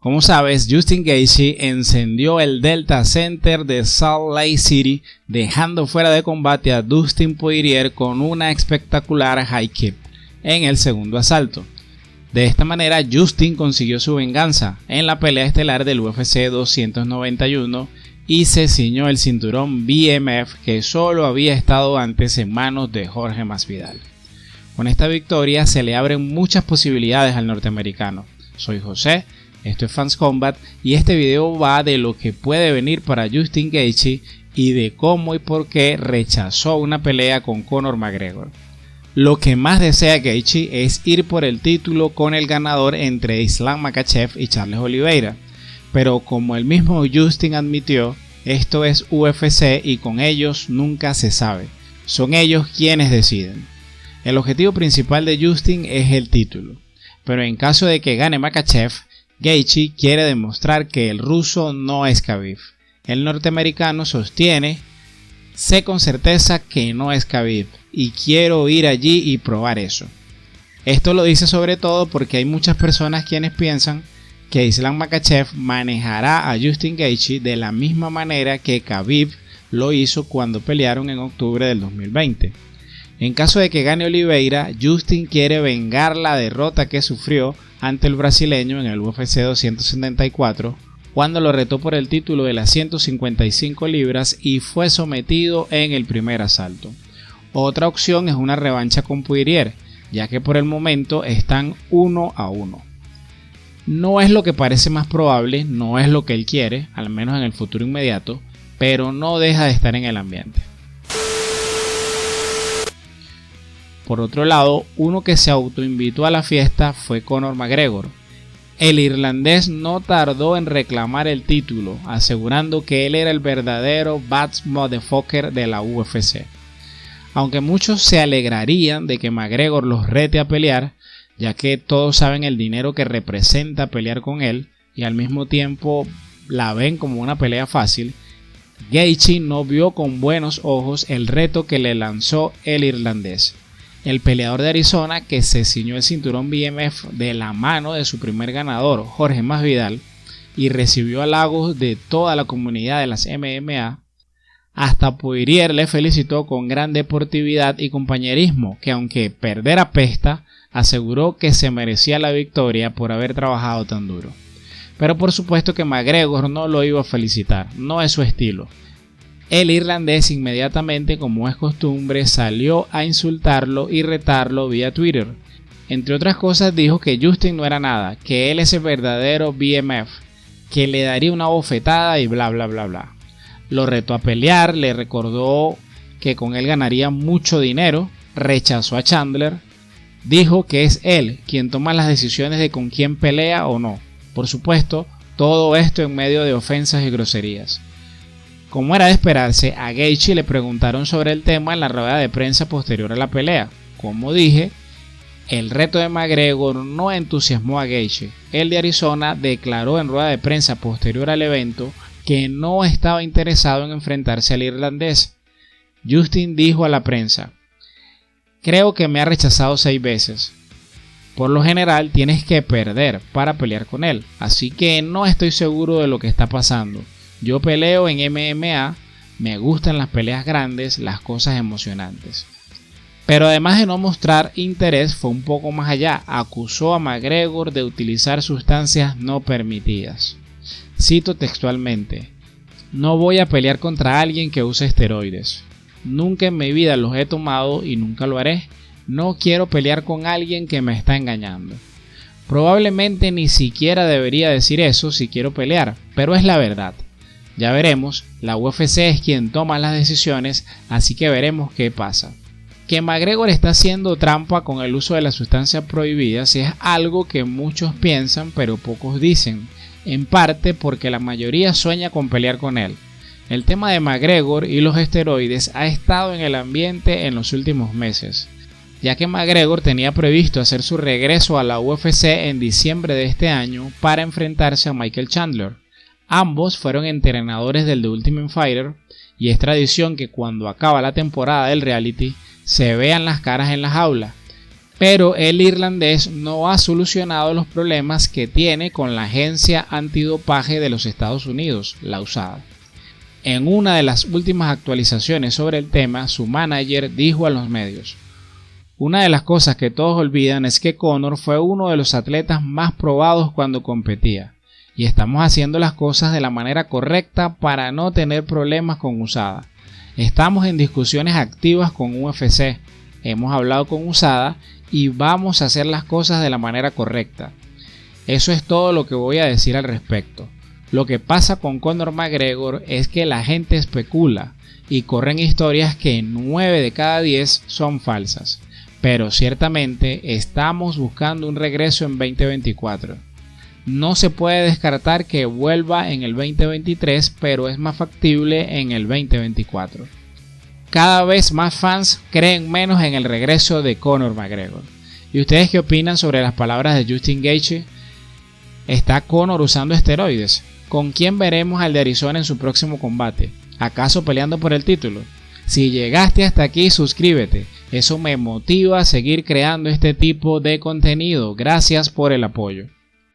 Como sabes, Justin Gaethje encendió el Delta Center de Salt Lake City, dejando fuera de combate a Dustin Poirier con una espectacular high kick en el segundo asalto. De esta manera, Justin consiguió su venganza en la pelea estelar del UFC 291 y se ciñó el cinturón BMF que solo había estado antes en manos de Jorge Masvidal. Con esta victoria se le abren muchas posibilidades al norteamericano. Soy José, esto es Fans Combat y este video va de lo que puede venir para Justin Gaethje y de cómo y por qué rechazó una pelea con Conor McGregor. Lo que más desea Gaethje es ir por el título con el ganador entre Islam Makhachev y Charles Oliveira, pero como el mismo Justin admitió, esto es UFC y con ellos nunca se sabe, son ellos quienes deciden. El objetivo principal de Justin es el título, pero en caso de que gane Makhachev, Gaethje quiere demostrar que el ruso no es Khabib. El norteamericano sostiene, sé con certeza que no es Khabib y quiero ir allí y probar eso. Esto lo dice sobre todo porque hay muchas personas quienes piensan que Islam Makhachev manejará a Justin Gaethje de la misma manera que Khabib lo hizo cuando pelearon en octubre del 2020. En caso de que gane Oliveira, Justin quiere vengar la derrota que sufrió ante el brasileño en el UFC 274 cuando lo retó por el título de las 155 libras y fue sometido en el primer asalto. Otra opción es una revancha con Poirier, ya que por el momento están 1-1. No es lo que parece más probable, no es lo que él quiere, al menos en el futuro inmediato, pero no deja de estar en el ambiente. Por otro lado, uno que se autoinvitó a la fiesta fue Conor McGregor. El irlandés no tardó en reclamar el título, asegurando que él era el verdadero bad motherfucker de la UFC. Aunque muchos se alegrarían de que McGregor los rete a pelear, ya que todos saben el dinero que representa pelear con él y al mismo tiempo la ven como una pelea fácil, Gaethje no vio con buenos ojos el reto que le lanzó el irlandés. El peleador de Arizona, que se ciñó el cinturón BMF de la mano de su primer ganador, Jorge Masvidal, y recibió halagos de toda la comunidad de las MMA, hasta Poirier le felicitó con gran deportividad y compañerismo, que aunque perder apesta, aseguró que se merecía la victoria por haber trabajado tan duro. Pero por supuesto que McGregor no lo iba a felicitar, no es su estilo. El irlandés inmediatamente, como es costumbre, salió a insultarlo y retarlo vía Twitter. Entre otras cosas dijo que Justin no era nada, que él es el verdadero BMF, que le daría una bofetada y bla bla bla bla. Lo retó a pelear, le recordó que con él ganaría mucho dinero, rechazó a Chandler, dijo que es él quien toma las decisiones de con quién pelea o no. Por supuesto, todo esto en medio de ofensas y groserías. Como era de esperarse, a Gaethje le preguntaron sobre el tema en la rueda de prensa posterior a la pelea. Como dije, el reto de McGregor no entusiasmó a Gaethje. El de Arizona declaró en rueda de prensa posterior al evento que no estaba interesado en enfrentarse al irlandés. Justin dijo a la prensa, creo que me ha rechazado 6 veces. Por lo general tienes que perder para pelear con él, así que no estoy seguro de lo que está pasando. Yo peleo en MMA, me gustan las peleas grandes, las cosas emocionantes. Pero además de no mostrar interés, fue un poco más allá, acusó a McGregor de utilizar sustancias no permitidas. Cito textualmente, no voy a pelear contra alguien que use esteroides. Nunca en mi vida los he tomado y nunca lo haré. No quiero pelear con alguien que me está engañando. Probablemente ni siquiera debería decir eso si quiero pelear, pero es la verdad. Ya veremos, la UFC es quien toma las decisiones, así que veremos qué pasa. Que McGregor está haciendo trampa con el uso de las sustancias prohibidas es algo que muchos piensan pero pocos dicen, en parte porque la mayoría sueña con pelear con él. El tema de McGregor y los esteroides ha estado en el ambiente en los últimos meses, ya que McGregor tenía previsto hacer su regreso a la UFC en diciembre de este año para enfrentarse a Michael Chandler. Ambos fueron entrenadores del The Ultimate Fighter y es tradición que cuando acaba la temporada del reality se vean las caras en la jaula. pero el irlandés no ha solucionado los problemas que tiene con la agencia antidopaje de los Estados Unidos, la USADA. En una de las últimas actualizaciones sobre el tema, su manager dijo a los medios: "Una de las cosas que todos olvidan es que Conor fue uno de los atletas más probados cuando competía, y estamos haciendo las cosas de la manera correcta para no tener problemas con USADA. Estamos en discusiones activas con UFC, hemos hablado con USADA y vamos a hacer las cosas de la manera correcta". Eso es todo lo que voy a decir al respecto. Lo que pasa con Conor McGregor es que la gente especula y corren historias que 9 de cada 10 son falsas, pero ciertamente estamos buscando un regreso en 2024. No se puede descartar que vuelva en el 2023, pero es más factible en el 2024. Cada vez más fans creen menos en el regreso de Conor McGregor. ¿Y ustedes qué opinan sobre las palabras de Justin Gaethje? ¿Está Conor usando esteroides? ¿Con quién veremos al de Arizona en su próximo combate? ¿Acaso peleando por el título? Si llegaste hasta aquí, suscríbete. Eso me motiva a seguir creando este tipo de contenido. Gracias por el apoyo.